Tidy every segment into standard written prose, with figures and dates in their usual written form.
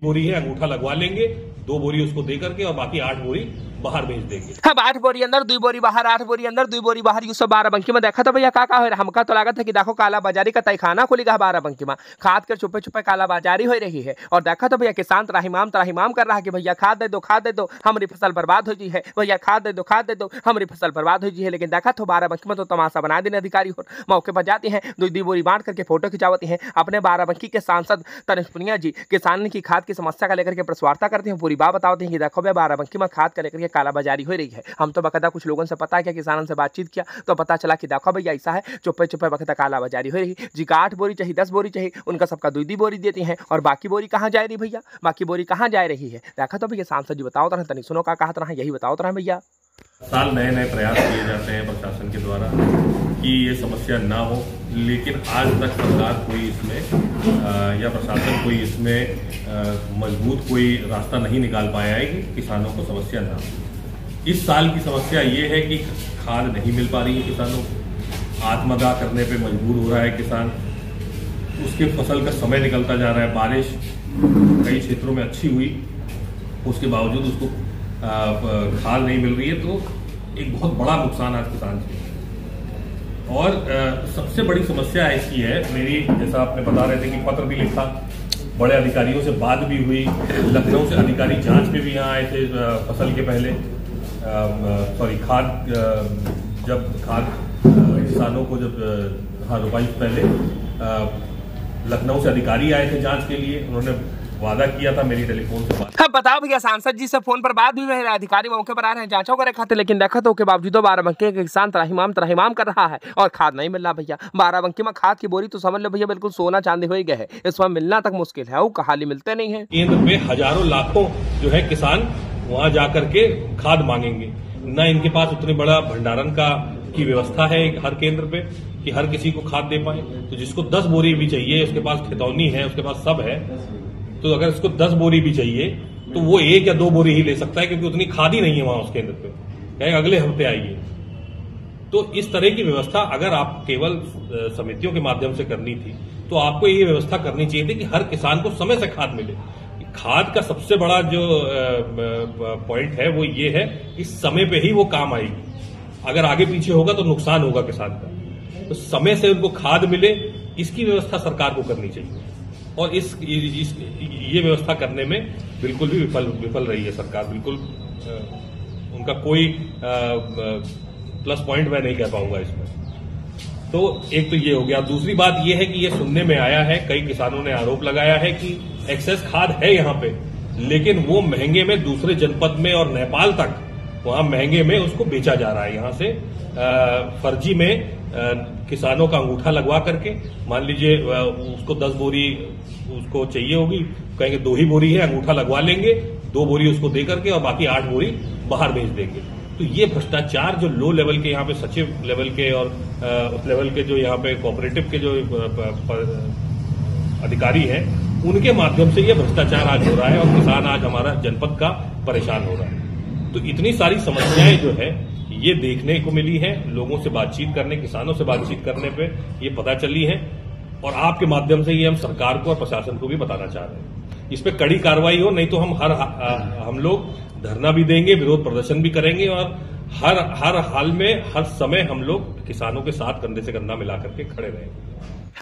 बोरी है अंगूठा लगवा लेंगे, 2 बोरी उसको दे करके और बाकी 8 बोरी बाहर भेज देंगे। अब 8 बोरी अंदर 2 बोरी बाहर, 8 बोरी अंदर 2 बोरी बाहर, ये सब बाराबंकी में देखा था भैया का हो रहा। हमका तो लागत है कि देखो काला बाजारी का तहखाना खुलेगा बाराबंकी में, खाद के छुपे छुपे काला बाजारी हो रही है। और देखा तो भैया किसान त्राहिमाम कर रहा है कि भैया खाद दे दो हमारी फसल बर्बाद हो जी है, भैया खाद दे दो हमारी फसल बर्बाद हो जी है। लेकिन देखा तो बाराबंकी में तो तमाशा बना देने अधिकारी हो, मौके पर जाती हैं 2 बोरी बांट करके फोटो खिंचावती हैं। अपने बाराबंकी के सांसद तनिष पुनिया जी किसान की खाद की समस्या का लेकर के प्रश्वार्ता करते हैं, पूरी बात बताते हैं कि देखो भैया बाराबंकी में खाद का लेकर के काला बाजारी हो रही है। हम तो बकायदा कुछ लोगों से पता है, क्या किसानों से बातचीत किया तो पता चला कि देखो भैया ऐसा है, चुप्पे चुप्पे बकायदा काला बाजारी हो रही जी का 8 बोरी चाहिए 10 बोरी चाहिए, उनका सबका 2 बोरी देती हैं। और बाकी बोरी कहाँ जा रही भैया, बाकी बोरी कहाँ जा रही है। देखा तो भैया सांसद जी बताओ तो तनिक सुनो का कहा तरह यही बताओ तरह भैया। साल नए नए प्रयास किए जाते हैं प्रशासन के द्वारा कि ये समस्या ना हो, लेकिन आज तक सरकार कोई इसमें या प्रशासन कोई इसमें मजबूत कोई रास्ता नहीं निकाल पाया है कि किसानों को समस्या ना हो। इस साल की समस्या ये है कि खाद नहीं मिल पा रही है किसानों को, आत्मदाह करने पे मजबूर हो रहा है किसान, उसके फसल का समय निकलता जा रहा है। बारिश कई क्षेत्रों में अच्छी हुई, उसके बावजूद उसको खाद नहीं मिल रही है, तो एक बहुत बड़ा नुकसान आज किसान से। और सबसे बड़ी समस्या ऐसी है मेरी, जैसा आपने बता रहे थे कि पत्र भी लिखा, बड़े अधिकारियों से बात भी हुई, लखनऊ से अधिकारी जांच में भी यहाँ आए थे फसल के पहले, खाद जब खाद किसानों को जब रोपाई से पहले लखनऊ से अधिकारी आए थे जांच के लिए, उन्होंने वादा किया था मेरी टेलीफोन से बात। हाँ बताओ भैया सांसद जी से फोन पर बात भी रहे, अधिकारी मौके पर आ रहे हैं जांचों करे खाते, लेकिन देखा तो के बावजूद बाराबंकी के किसान त्राहिमाम कर रहा है और खाद नहीं मिल रहा भैया। बाराबंकी में खाद की बोरी तो समझ लो भैया बिल्कुल सोना चांदी हो ही गए है, इसमें मिलना तक मुश्किल है, वो कहाली मिलते नहीं है। केंद्र पे हजारों लाखों जो है किसान वहां जाकर के खाद मांगेंगे, न इनके पास उतनी बड़ा भंडारण की व्यवस्था है हर केंद्र पे कि हर किसी को खाद दे पाए। तो जिसको 10 बोरी भी चाहिए, उसके पास खितौनी है, उसके पास सब है, तो अगर इसको 10 बोरी भी चाहिए तो वो 1 या 2 बोरी ही ले सकता है, क्योंकि उतनी खाद ही नहीं है वहां उस केंद्र पे, कहें अगले हफ्ते आइए। तो इस तरह की व्यवस्था अगर आप केवल समितियों के माध्यम से करनी थी तो आपको ये व्यवस्था करनी चाहिए थी कि हर किसान को समय से खाद मिले। खाद का सबसे बड़ा जो पॉइंट है वो ये है कि समय पे ही वो काम आएगी, अगर आगे पीछे होगा तो नुकसान होगा किसान का। तो समय से उनको खाद मिले, इसकी व्यवस्था सरकार को करनी चाहिए, और ये व्यवस्था करने में बिल्कुल भी विफल रही है सरकार। बिल्कुल उनका कोई प्लस पॉइंट मैं नहीं कह पाऊंगा इसमें। तो एक तो ये हो गया। दूसरी बात ये है कि ये सुनने में आया है, कई किसानों ने आरोप लगाया है कि एक्सेस खाद है यहाँ पे, लेकिन वो महंगे में दूसरे जनपद में और नेपाल तक वहां महंगे में उसको बेचा जा रहा है। यहाँ से फर्जी में किसानों का अंगूठा लगवा करके, मान लीजिए उसको 10 बोरी उसको चाहिए होगी, कहेंगे 2 ही बोरी है, अंगूठा लगवा लेंगे, 2 बोरी उसको दे करके और बाकी 8 बोरी बाहर भेज देंगे। तो ये भ्रष्टाचार जो लो लेवल के यहाँ पे सचिव लेवल के और उस लेवल के जो यहाँ पे कोऑपरेटिव के जो अधिकारी हैं, उनके माध्यम से ये भ्रष्टाचार आज हो रहा है और किसान आज हमारा जनपद का परेशान हो रहा है। तो इतनी सारी समस्याएं जो है ये देखने को मिली है, लोगों से बातचीत करने, किसानों से बातचीत करने पे ये पता चली है, और आपके माध्यम से ये हम सरकार को और प्रशासन को भी बताना चाह रहे हैं। इस पे कड़ी कार्रवाई हो, नहीं तो हम लोग धरना भी देंगे, विरोध प्रदर्शन भी करेंगे, और हर हाल में हर समय हम लोग किसानों के साथ कंधे से कंधा मिला करके खड़े रहेंगे।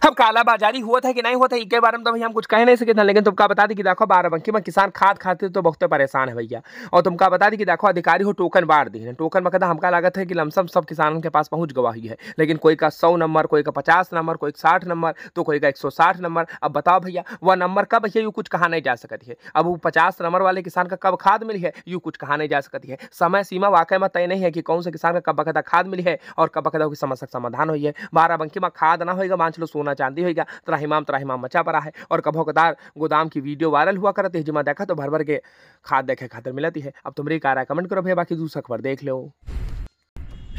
अब काला बाजारी हुआ था कि नहीं हुआ था इसके बारे में तो भैया हम कुछ कह नहीं सकते थे, लेकिन तुमका बता दी कि देखो बाराबंकी में किसान खाद खाते तो बहुत परेशान है भैया। और तुमका बता दी कि देखो अधिकारी हो टोकन बांट दी है, टोकन में कहता हमका लागत है कि लमसम सब किसानों के पास पहुंच गवाही है, लेकिन कोई का 100 नंबर, कोई का 50 नंबर, कोई 60 नंबर, तो कोई का 160 नंबर। अब बताओ भैया वह नंबर कब है, यू कुछ कहा नहीं जा सकती है। अब वो 50 नंबर वाले किसान का कब खाद मिली है, यू कुछ कहा नहीं जा सकती है। समय सीमा वाकई में तय नहीं है कि कौन से किसान का कब बकायदा खाद मिली है और कब बकायदा की समस्या का समाधान हुई है। बाराबंकी में खाद ना होगा, मान चलो सोना चांदी होगा, त्राहिमाम मचा पड़ा है। और कभो कदार गोदाम की वीडियो वायरल हुआ करती है, जिसमें देखा तो भर के खाद देखे खातिर मिलती है। अब तुमरी कार कमेंट करो भैया, बाकी दूसरा खबर देख लो।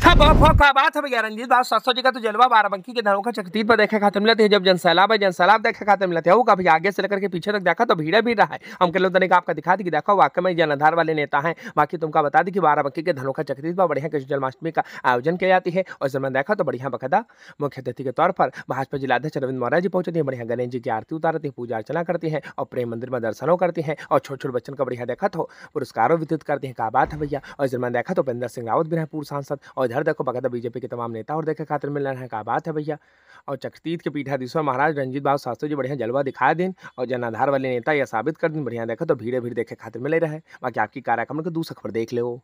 अब का बात है भैया रंजीत बाबू 700 जी का तो जलवा बाराबंकी के धनों का चकतीत पर देखे खातिर मिलते हैं। जब जनसैलाब है जनसैलाब देखे खातिर मिलते हैं। वो कभी आगे से लेकर के पीछे तक देखा तो भीड़ भी रहा है। हम कल तनिक आपका दिखा दी कि देखो वाकई में जनाधार वाले नेता हैं। बाकी तुमका बता दी कि बाराबंकी के धनों का चकतीत पर बढ़िया कृष्ण जन्माष्टमी का आयोजन किया जाती है। और जब देखा तो बढ़िया बकायदा मुख्य अतिथि के तौर पर भाजपा जिलाध्यक्ष अरविंद मौर्य जी पहुंचती है। बढ़िया गणेश जी की आरती उतारती है, पूजा अर्चना करती है और प्रेम मंदिर में दर्शनों करती है और छोटे छोटे बच्चन का बढ़िया देखा तो पुरस्कारों वितरित करते हैं। क्या बात है भैया। और जब देखा तो उपेंद्र सिंह रावत भी रहे पूर्व सांसद। और इधर देखो बकायदा बीजेपी के तमाम नेता और देखे खातिर मिल रहे हैं। क्या बात है भैया। और चकतीत के पीठाधीश्वर महाराज रंजीत बाबू शास्त्री जी बढ़िया जलवा दिखा दिन और जनाधार वाले नेता यह साबित कर दिन। बढ़िया देखो तो भीड़ देखे खातिर मिले रहे। बाकी आपकी कार्यक्रम को दूसरा खबर देख लो।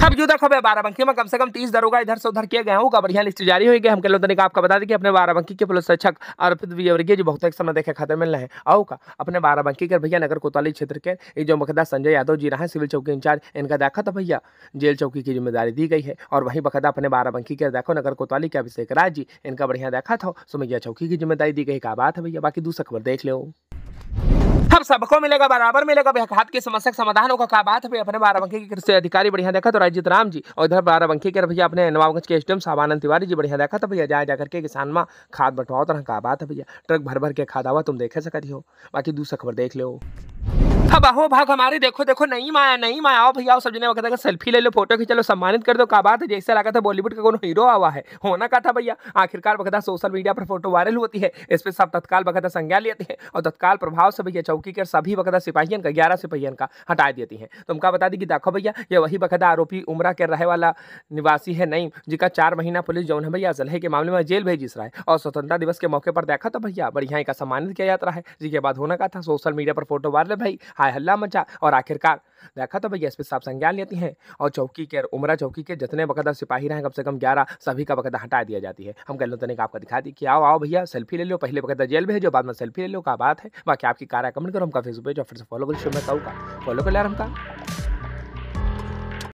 अब जो देखो बाराबंकी में कम से कम 30 दरोगा इधर से उधर किए गए हैं। बढ़िया लिस्ट जारी हुई है। हम कल तनिक आपका बता दें कि अपने बाराबंकी के पुलिस अधीक्षक अर्पित विजयवर्गीय जी बहुत एक समय देखे खातिर मिल रहे हैं। आओ का अपने बाराबंकी के भैया नगर कोतवाली क्षेत्र के जो बकायदा संजय यादव जी रहे सिविल चौकी इंचार्ज, इनका देखा तो भैया जेल चौकी की जिम्मेदारी दी गई है। और वहीं बकायदा अपने बाराबंकी के देखो नगर कोतवाली के अभिषेक राज जी, इनका बढ़िया देखा था सुमैया चौकी की जिम्मेदारी दी गई। क्या बात है भैया। बाकी दूसरा खबर देख लो। अब सबको मिलेगा बराबर मिलेगा भैया। खाद की समस्या का समाधान होगा। क्या बात है भैया। अपने बाराबंकी के कृषि अधिकारी बढ़िया देखा तो राजीत राम जी और इधर बाराबंकी के भैया अपने नवाबगंज के एसडीएम साहब आनंद तिवारी जी बढ़िया देखा तो भैया जाकर के किसान में खाद बंटवाओ तरह। क्या बात है भैया। ट्रक भर भर के खाद आवा तुम देखे सकती हो। बाकी दूसरा खबर देख लो। अब आहो भाग हमारी देखो देखो नहीं माया आओ भैया सब जने वक्त सेल्फी ले लो, फोटो खींच लो, सम्मानित कर दो। क्या बात है। जैसे लगा था बॉलीवुड का कोनो हीरो आवा है। होना का था भैया। आखिरकार बकायदा सोशल मीडिया पर फोटो वायरल होती है। इस पर सब तत्काल बकायदा संज्ञान लेते हैं और तत्काल प्रभाव से भैया चौकी के सभी बकायदा सिपाहियन का 11 सिपाहियन का हटा देती है। तुमका बता दी कि देखो भैया ये वही बकायदा आरोपी उमरा के रहे वाला निवासी है नईम, जिसका 4 महीना पुलिस जो है भैया जलहे के मामले में जेल भेज रहा है। और स्वतंत्रता दिवस के मौके पर देखा तो भैया बढ़िया का सम्मानित किया जाता है। जिसके बाद होना का था सोशल मीडिया पर फोटो वायरल भाई हाय हल्ला मचा। और आखिरकार देखा तो भैया इस पर साफ संज्ञान लेती हैं और चौकी के उमरा चौकी के जितने बकायदा सिपाही रहे कम से कम 11 सभी का बकायदा हटा दिया जाती है। हम कल तनिक आपका दिखा दी कि आओ भैया सेल्फी ले लो, पहले बकायदा जेल भेजो बाद में सेल्फी ले लो। क्या बात है। बाकी आपकी कार्य कमेंट करो। हमका फेसबुक पेज और फिर से फॉलो कर फॉलो कर यार हमका।